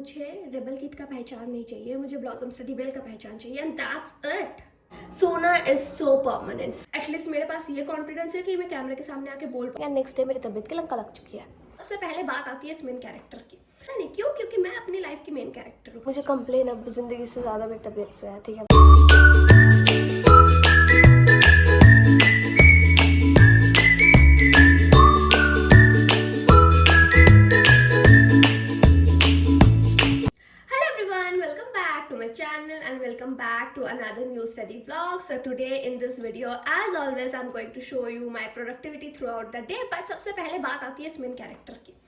मुझे rebel kit का पहचान नहीं चाहिए, मुझे ब्लॉसम स्टडी बेल का पहचान चाहिए एंड दैट्स इट। सोना इज सो परमानेंट। एटलीस्ट मेरे पास ये कॉन्फिडेंस है कि मैं कैमरे के सामने आके बोल पाऊँ। नेक्स्ट डे मेरी तबीयत के लंका लग चुकी है। सबसे पहले बात आती है इस मेन कैरेक्टर की। पता नहीं क्यों, क्योंकि मैं अपनी लाइफ की मेन कैरेक्टर हूँ। मुझे कंप्लेन अब जिंदगी से ज्यादा मेरी तबीयत से है, ठीक है। Channel and welcome back to another new study vlog. So today in this video, as always, I'm going to show you my productivity throughout the day. But सबसे पहले बात आती है इस मेन कैरेक्टर की।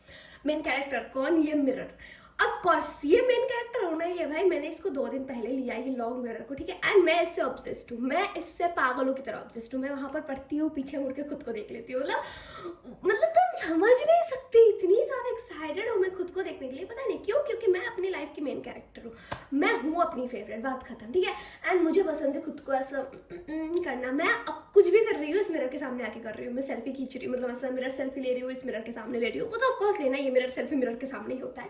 मेन कैरेक्टर कौन? ये mirror. Of course ये मेन कैरेक्टर होना ही है भाई। मैंने इसको 2 दिन पहले लिया ये लॉन्ग मिरर को, ठीक है। एंड मैं इससे ऑब्सेस्ड हूँ, मैं इससे पागलों की तरह ऑब्सेस्ड हूँ। मैं वहां पर पढ़ती हूँ, पीछे मुड़ के खुद को देख लेती हूँ। मतलब तुम समझ नहीं सकती, इतनी ज्यादा एक्साइटेड हूँ मैं खुद को देखने के लिए। पता नहीं क्यों, क्योंकि मैं अपनी लाइफ की मेन कैरेक्टर हूँ। मैं हूँ अपनी फेवरेट, बात खत्म, ठीक है। एंड मुझे पसंद है खुद को ऐसा करना। मैं अब कुछ भी कर रही हूँ इस मिरर के सामने आके कर रही हूँ। मैं सेल्फी खींच रही हूँ, मतलब ऐसा मिरर सेल्फी ले रही हूँ, इस मिरर के सामने ले रही हूँ। वो तो ऑफकोर्स लेना, ये मिरर सेल्फी मिरर के सामने ही होता है।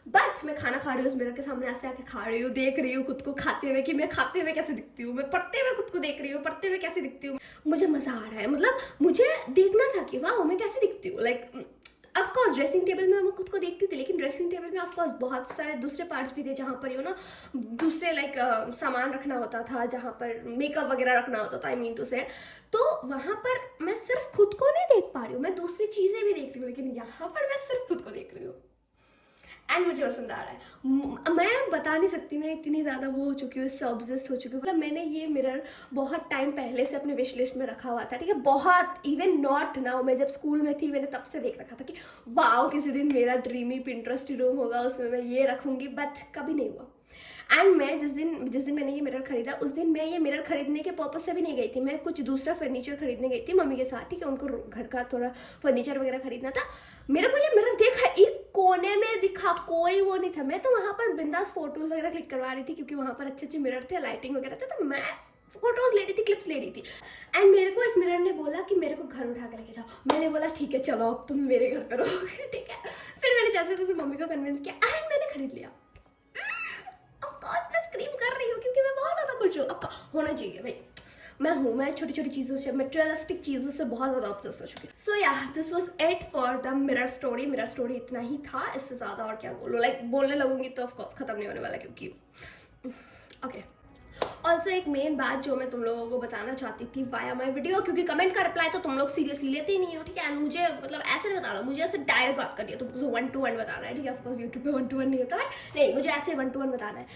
बट मैं खाना खा रही हूँ, उस मिरर के सामने ऐसे आके खा रही हूँ, देख रही हूँ खुद को खाते हुए कि मैं खाते हुए कैसे दिखती हूँ। मैं पढ़ते हुए खुद को देख रही हूँ, पढ़ते हुए कैसे दिखती हूँ। मुझे मजा आ रहा है, मतलब मुझे देखना था कि वाह मैं कैसे दिखती हूँ। लाइक ऑफकोर्स ड्रेसिंग टेबल में मैं खुद को देखती थी, लेकिन ड्रेसिंग टेबल में ऑफकोर्स बहुत सारे दूसरे पार्ट्स भी थे जहाँ पर दूसरे लाइक सामान रखना होता था, जहाँ पर मेकअप वगैरह रखना होता था, आई मीन टू से। तो वहाँ पर मैं सिर्फ खुद को नहीं देख पा रही हूँ, मैं दूसरी चीजें भी देख रही हूँ, लेकिन यहाँ पर मैं सिर्फ खुद को देख रही हूँ। एंड मुझे पसंद आ रहा है। मैं बता नहीं सकती, मैं इतनी ज़्यादा वो हो चुकी हूँ, इससे ऑब्सेस्ड हो चुकी हूँ। मतलब मैंने ये मिरर बहुत टाइम पहले से अपने विश लिस्ट में रखा हुआ था, ठीक है। बहुत, इवन नॉट नाउ, मैं जब स्कूल में थी मैंने तब से देख रखा था कि वाओ किसी दिन मेरा ड्रीमी पिंटरेस्ट रूम होगा, उसमें मैं ये रखूंगी। बट कभी नहीं हुआ। एंड मैं जिस दिन मैंने ये मिरर खरीदा, उस दिन मैं ये मिरर खरीदने के पर्पज से भी नहीं गई थी। मैं कुछ दूसरा फर्नीचर खरीदने गई थी मम्मी के साथ, ठीक है। उनको घर का थोड़ा फर्नीचर वगैरह खरीदना था। मेरे को ये मिरर देखा, एक कोने में दिखा, कोई वो नहीं था। मैं तो वहां पर बिंदास फोटोज वगैरह क्लिक करवा रही थी, क्योंकि वहां पर अच्छे अच्छे मिरर थे, लाइटिंग वगैरह थे, तो मैं फोटोज ले रही थी, क्लिप्स ले रही थी। एंड मेरे को इस मिरर ने बोला कि मेरे को घर उठा कर लेके जाओ। मैंने बोला ठीक है चलो अब तुम मेरे घर पे रहोगे, ठीक है। फिर मैंने जैसे तैसे मम्मी को कन्विंस किया एंड मैंने खरीद लिया। मैं स्क्रीम कर रही हूँ क्योंकि मैं बहुत ज्यादा खुश हूँ। अब होना चाहिए भाई, मैं छोटी छोटी चीजों से, मटेरियलिस्टिक चीजों से बहुत ज्यादा ऑब्सेस्ड हो चुकी हूँ। सो या this was it for the mirror story. Mirror story इतना ही था, इससे ज्यादा और क्या बोलूँ। लाइक बोलने लगूंगी तो ऑफकोर्स खत्म नहीं होने वाला, क्योंकि ओके। ऑल्सो एक मेन बात जो मैं तुम लोगों को बताना चाहती थी वाया माई वीडियो, क्योंकि कमेंट का रिप्लाई तो तुम लोग सीरियसली लेते ही नहीं हो, ठीक है। एंड मुझे मतलब ऐसे नहीं बताना, मुझे ऐसे डायरेक्ट बात करनी है, तुमको 1 to 1 बताना है, ठीक है। ऑफकोर्स यूट्यूब पे 1 to 1 नहीं होता, बट नहीं, मुझे ऐसे 1 to 1 बताना है।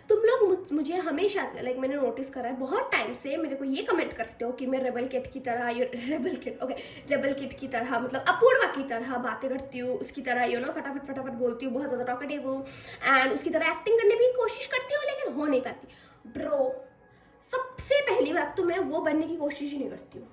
तुम लोग मुझे हमेशा, लाइक मैंने नोटिस करा है बहुत टाइम से, मेरे को ये कमेंट करते हो कि मैं रेबल किट की तरह, रेबल किट की तरह, मतलब अपूर्वा की तरह बातें करती हूँ, उसकी तरह फटाफट फटाफट बोलती हूँ, बहुत ज्यादा टॉकेटिव हूँ, एंड उसकी तरह एक्टिंग करने की कोशिश करती हूँ, लेकिन हो नहीं पाती। ब्रो, सबसे पहली बात तो मैं वो बनने की कोशिश ही नहीं करती हूँ।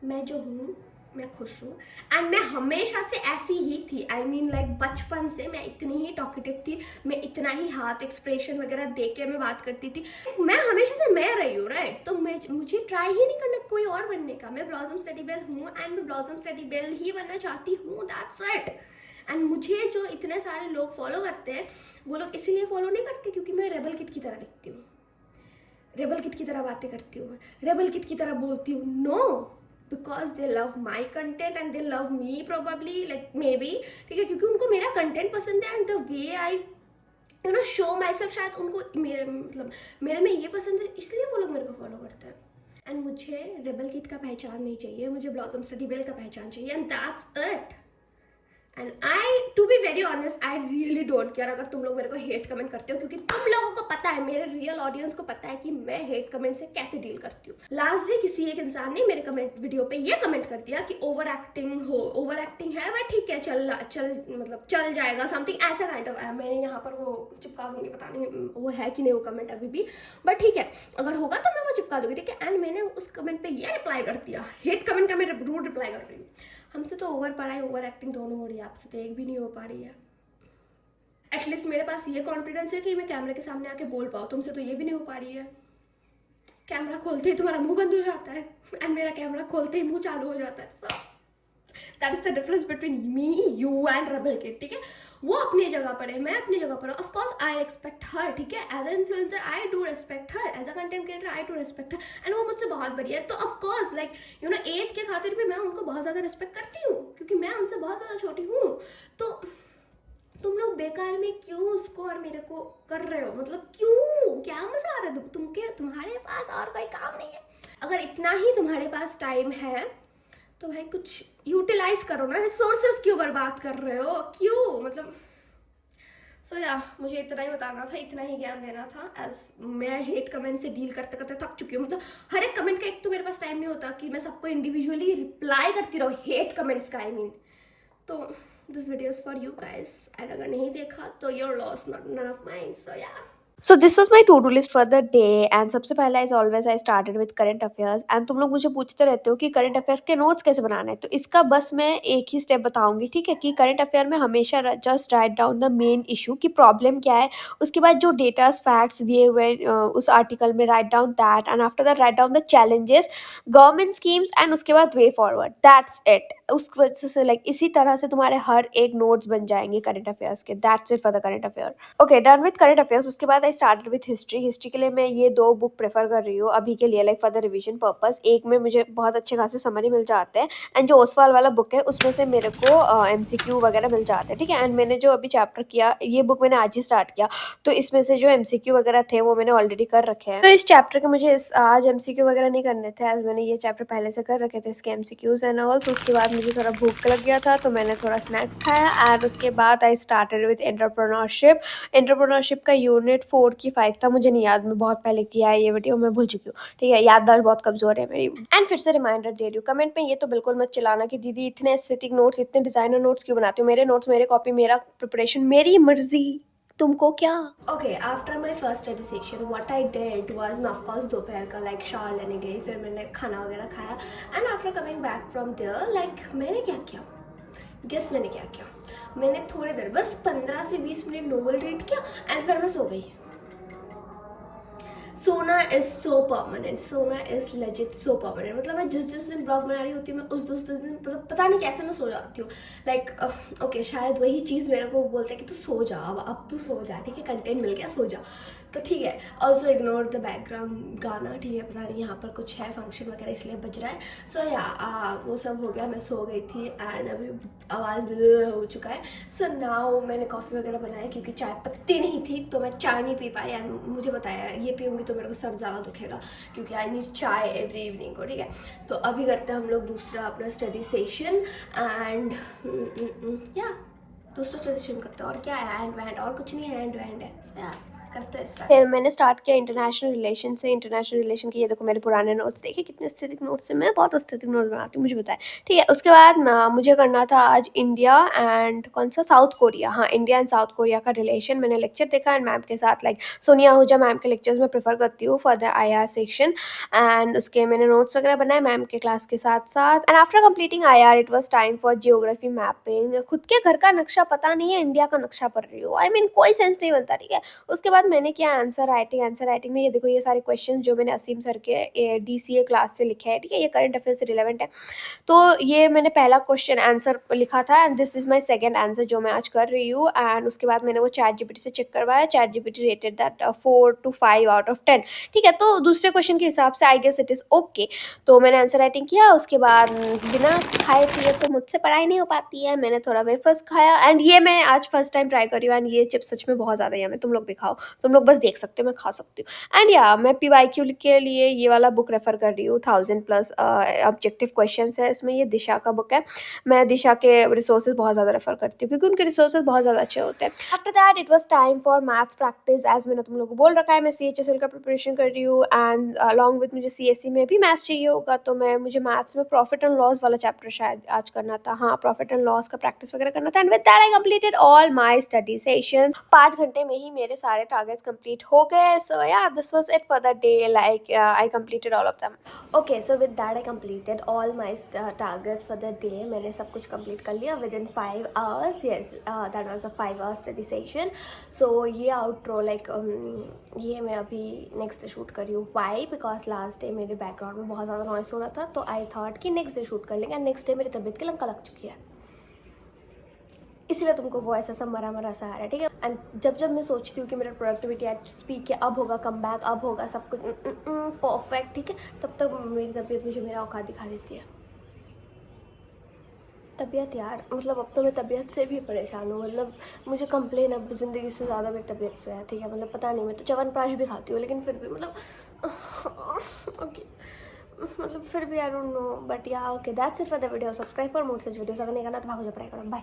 मैं जो हूँ मैं खुश हूँ, एंड मैं हमेशा से ऐसी ही थी। आई मीन लाइक बचपन से मैं इतनी ही टॉकेटिव थी, मैं इतना ही हाथ एक्सप्रेशन वगैरह दे के मैं बात करती थी। मैं हमेशा से मैं रही हूँ, राइट। तो मुझे ट्राई ही नहीं करना कोई और बनने का। मैं ब्लॉसम स्टडी बेल हूँ एंड मैं ब्लॉसम स्टडी बेल ही बनना चाहती हूँ, दैट्स इट। एंड मुझे जो इतने सारे लोग फॉलो करते हैं, वो लोग इसीलिए फॉलो नहीं करते क्योंकि मैं रेबल किट की तरह दिखती हूँ, रेबल किट की तरह बातें करती हूँ, रेबल किट की तरह बोलती हूँ। No, because they love my content and they love me probably, like maybe, ठीक है। क्योंकि उनको मेरा कंटेंट पसंद है and the way I show myself, शायद उनको मेरे में ये पसंद है, इसलिए वो लोग मेरे को फॉलो करते हैं। एंड मुझे रेबल किट का पहचान नहीं चाहिए, मुझे ब्लॉसम स्टडी बेल का पहचान चाहिए, and that's it. And I, to be very honest, I really don't care अगर तुम लोग मेरे को हेट कमेंट करते हो, क्योंकि तुम लोगों को पता है, मेरे रियल ऑडियंस को पता है कि मैं हेट कमेंट से कैसे डील करती हूँ। लास्ट डे किसी एक इंसान ने मेरे कमेंट वीडियो पे ये कमेंट कर दिया कि ओवर एक्टिंग है, बट ठीक है चल जाएगा, समथिंग ऐसा काइंड ऑफ। मैंने यहाँ पर वो चिपका दूंगी, पता नहीं वो है कि नहीं वो कमेंट अभी भी, बट ठीक है, अगर होगा तो मैं वो चिपका दूंगी, ठीक है। एंड मैंने उस कमेंट पे ये रिप्लाई कर दिया, हेट कमेंट का मैं रूड रिप्लाई कर रही हूँ। हमसे तो ओवर पढ़ाई ओवर एक्टिंग दोनों हो रही है, आपसे तो एक भी नहीं हो पा रही है। एटलीस्ट मेरे पास ये कॉन्फिडेंस है कि मैं कैमरे के सामने आके बोल पाऊँ, तुमसे तो ये भी नहीं हो पा रही है। कैमरा खोलते ही तुम्हारा मुंह बंद हो जाता है एंड मेरा कैमरा खोलते ही मुंह चालू हो जाता है। So that is the difference between me, you and rebel kid, ठीक है। वो अपनी जगह पर है, मैं अपनी जगह पर हूँ। ऑफकोर्स आई रिस्पेक्ट हर, ठीक है, as an influencer I do respect her, as a content creator I do respect her, and वो मुझसे बहुत बढ़िया है। तो ऑफकोर्स लाइक यू नो एज के खातिर भी मैं उनको बहुत ज़्यादा रिस्पेक्ट करती हूँ, क्योंकि मैं उनसे बहुत ज़्यादा छोटी हूँ। तो तुम लोग बेकार में क्यों उसको और मेरे को कर रहे हो, मतलब क्यों, क्या मजा आ रहा है तुम्हारे पास और कोई काम नहीं है? अगर इतना ही तुम्हारे पास टाइम है तो भाई कुछ यूटिलाइज करो ना, रिसोर्सेज क्यों बर्बाद कर रहे हो, क्यों, मतलब। सो या मुझे इतना ही बताना था, इतना ही ज्ञान देना था, एज मैं हेट कमेंट से डील करते करते थक चुकी हूँ। मतलब हर एक कमेंट का एक तो मेरे पास टाइम नहीं होता कि मैं सबको इंडिविजुअली रिप्लाई करती रहूँ हेट कमेंट्स का, आई मीन। तो this video is for you guys, and अगर नहीं देखा तो your loss, not none of mine. So yeah So this was my to-do list for the day and सबसे पहले as always I started with current affairs and तुम लोग मुझे पूछते रहते हो कि current affairs के notes कैसे बनाने हैं, तो इसका बस मैं एक ही स्टेप बताऊंगी, ठीक है, कि current affair में हमेशा just write down the main issue कि problem क्या है, उसके बाद जो data facts दिए हुए उस article में write down that and after that write down the challenges, government schemes and उसके बाद way forward, that's it। उस वजह से लाइक इसी तरह से तुम्हारे हर एक नोट्स बन जाएंगे करंट अफेयर्स के। That's it for the current affair. Okay, done with current affairs. उसके बाद I started with history. History के लिए मैं ये 2 बुक प्रेफर कर रही हूँ अभी के लिए, like for the revision purpose. एक में मुझे बहुत अच्छे खासे समरी मिल जाते हैं एंड जो ओसवाल वाला बुक है उसमें से मेरे को MCQ वगैरह मिल जाते हैं, ठीक है। एंड मैंने जो अभी चैप्टर किया, ये बुक मैंने आज ही स्टार्ट किया, तो इसमें से जो MCQ वगैरह थे वो मैंने ऑलरेडी कर रखे हैं। तो इस चैप्टर के मुझे आज MCQ वगैरह नहीं करने थे, एज मैंने ये चैप्टर पहले से कर रखे थे इसके MCQs एंड ऑल्सो। उसके बाद मुझे थोड़ा भूख लग गया था तो मैंने थोड़ा स्नैक्स खाया एंड उसके बाद I started with entrepreneurship. Entrepreneurship का यूनिट 4 की 5 था, मुझे नहीं याद, मैं बहुत पहले किया है ये वीडियो, मैं भूल चुकी हूँ, ठीक है, याददाश्त बहुत कमजोर है मेरी। एंड फिर से रिमाइंडर दे रही हूँ, कमेंट में ये तो बिल्कुल मत चलाना कि दीदी इतने एस्थेटिक नोट्स, इतने डिजाइनर नोट्स क्यों बनाते हो। मेरे नोट्स, मेरे कॉपी, मेरा प्रिपरेशन, मेरी मर्जी, तुमको क्या। Okay, after my first study session what I did was, मैं ऑफकोर्स दोपहर का लाइक शावर लेने गई, फिर मैंने खाना वगैरह खाया and after coming back from there like मैंने क्या किया, गेस मैंने क्या किया, मैंने थोड़ी देर बस 15 से 20 मिनट नोवेल रीड किया एंड फिर मैं सो गई। सोना इज सो परमानेंट, सोना इज लेजिट सो परमानेंट। मतलब मैं जिस दिन ब्लॉग बना रही होती हूँ, मैं उस दिन मतलब पता नहीं कैसे मैं सो जाती हूँ। लाइक ओके, शायद वही चीज़ मेरे को बोलते हैं कि तू सो जा, अब तू सो जा, ठीक है, कंटेंट मिल गया, सो जा, तो ठीक है। ऑल्सो इग्नोर द बैकग्राउंड गाना, ठीक है, पता नहीं यहाँ पर कुछ है फंक्शन वगैरह इसलिए बज रहा है। सो या वो सब हो गया, मैं सो गई थी एंड अभी आवाज़ हो चुका है। सो नाउ मैंने कॉफ़ी वगैरह बनाया क्योंकि चाय पत्ती नहीं थी तो मैं चाय नहीं पी पाई एंड मुझे बताया ये पीऊँगी तो मेरे को सर ज़्यादा दुखेगा क्योंकि आई नीड चाय एवरी इवनिंग को, ठीक है। तो अभी करते हैं हम लोग दूसरा अपना स्टडी सेशन एंड या दूसरा स्टडी सेशन करते हैं। और क्या है, एंड वैंड और कुछ नहीं है, एंड वैंड है यार, करते हैं स्टार्ट। फिर मैंने स्टार्ट किया इंटरनेशनल रिलेशन से। इंटरनेशनल रिलेशन के ये देखो मेरे पुराने नोट्स, देखिए कितने एस्थेटिक नोट्स हैं, मैं बहुत एस्थेटिक नोट्स बनाती हूँ, मुझे बताया, ठीक है। उसके बाद मुझे करना था आज इंडिया एंड कौन सा, साउथ कोरिया, हाँ, इंडिया एंड साउथ कोरिया का रिलेशन। मैंने लेक्चर देखा एंड मैम के साथ, लाइक सोनिया आहूजा मैम के लेक्चर्स मैं प्रेफर करती हूँ for the IR section and उसके मैंने नोट्स वगैरह बनाए मैम के क्लास के साथ साथ। And after completing IR it was time for geography mapping. खुद के घर का नक्शा पता नहीं है, इंडिया का नक्शा पढ़ रही हो, आई मीन कोई सेंस नहीं बनता, ठीक है। उसके बाद मैंने किया आंसर राइटिंग। आंसर राइटिंग में ये देखो ये सारे क्वेश्चंस जो मैंने असीम सर के DCA क्लास से लिखे हैं, ठीक है, ये करंट अफेयर से रिलेवेंट है। तो ये मैंने पहला क्वेश्चन आंसर लिखा था and this is my second answer जो मैं आज कर रही हूँ। एंड उसके बाद मैंने वो ChatGPT से चेक करवाया, ChatGPT rated that 4 to 5 out of 10, ठीक है। तो दूसरे क्वेश्चन के हिसाब से I guess it is okay. तो मैंने आंसर राइटिंग किया, उसके बाद बिना खाए पिए तो मुझसे पढ़ाई नहीं हो पाती है, मैंने थोड़ा वेफर्स खाया एंड ये मैं आज फर्स्ट टाइम ट्राई कर रही हूँ एंड ये चिप्स सच में बहुत ज़्यादा यम है, तुम लोग भी खाओ, तुम लोग बस देख सकते हो, मैं खा सकती हूँ। एंड या मैं PYQ के लिए ये वाला बुक रेफर कर रही हूँ, 1000+ ऑब्जेक्टिव क्वेश्चन है इसमें, ये दिशा का बुक है। मैं दिशा के रिसोर्सेज बहुत ज़्यादा रेफर करती हूँ क्योंकि उनके रिसोर्सेज बहुत ज़्यादा अच्छे होते हैं। After that it was time for maths practice. As मैंने तुम लोग को बोल रखा है मैं CHSL का प्रिपरेशन कर रही हूँ एंड अलॉन्ग विथ मुझे CSE में भी मैथ्स चाहिए होगा, तो मुझे मैथ्स में प्रॉफिट एंड लॉस वाला चैप्टर शायद आज करना था, हाँ, प्रॉफिट एंड लॉस का प्रैक्टिस वगैरह करना था and with that I completed all my study sessions. 5 घंटे में ही मेरे सारे targets complete हो गए. So yeah, this was it for the day. Like I completed all of them. Okay, so with that I completed all my targets for the day. मैंने सब कुछ complete कर लिया within 5 hours. Yes, that was a 5 hour study session. So ये outro like ये मैं अभी next shoot कर रही हूँ. Why? Because last day मेरे background में बहुत ज़्यादा noise हो रहा था, तो I thought कि next day शूट कर लेंगे. And next day मेरी तबीयत की लंका लग चुकी है, इसलिए तुमको वो ऐसा मरा मरा सा आ रहा है, ठीक है. एंड जब मैं सोचती हूँ कि मेरा प्रोडक्टिविटी एट स्पीक है, अब होगा कम बैक, अब होगा सब कुछ परफेक्ट, ठीक है, तब तक मेरी तबीयत मुझे मेरा औकात दिखा देती है. तबीयत यार, मतलब अब तो मैं तबीयत से भी परेशान हूँ. मतलब मुझे कंप्लेन अब ज़िंदगी से ज़्यादा मेरी तबीयत से है, ठीक है. मतलब पता नहीं, मैं तो च्यवनप्राश भी खाती हूँ, लेकिन फिर भी मतलब ओके, मतलब फिर भी आई डोंट नो. बट या okay, that's it for the video. Subscribe for more such videos. अगर नहीं करना तो भागो, जा पढ़ाई करो. बाय.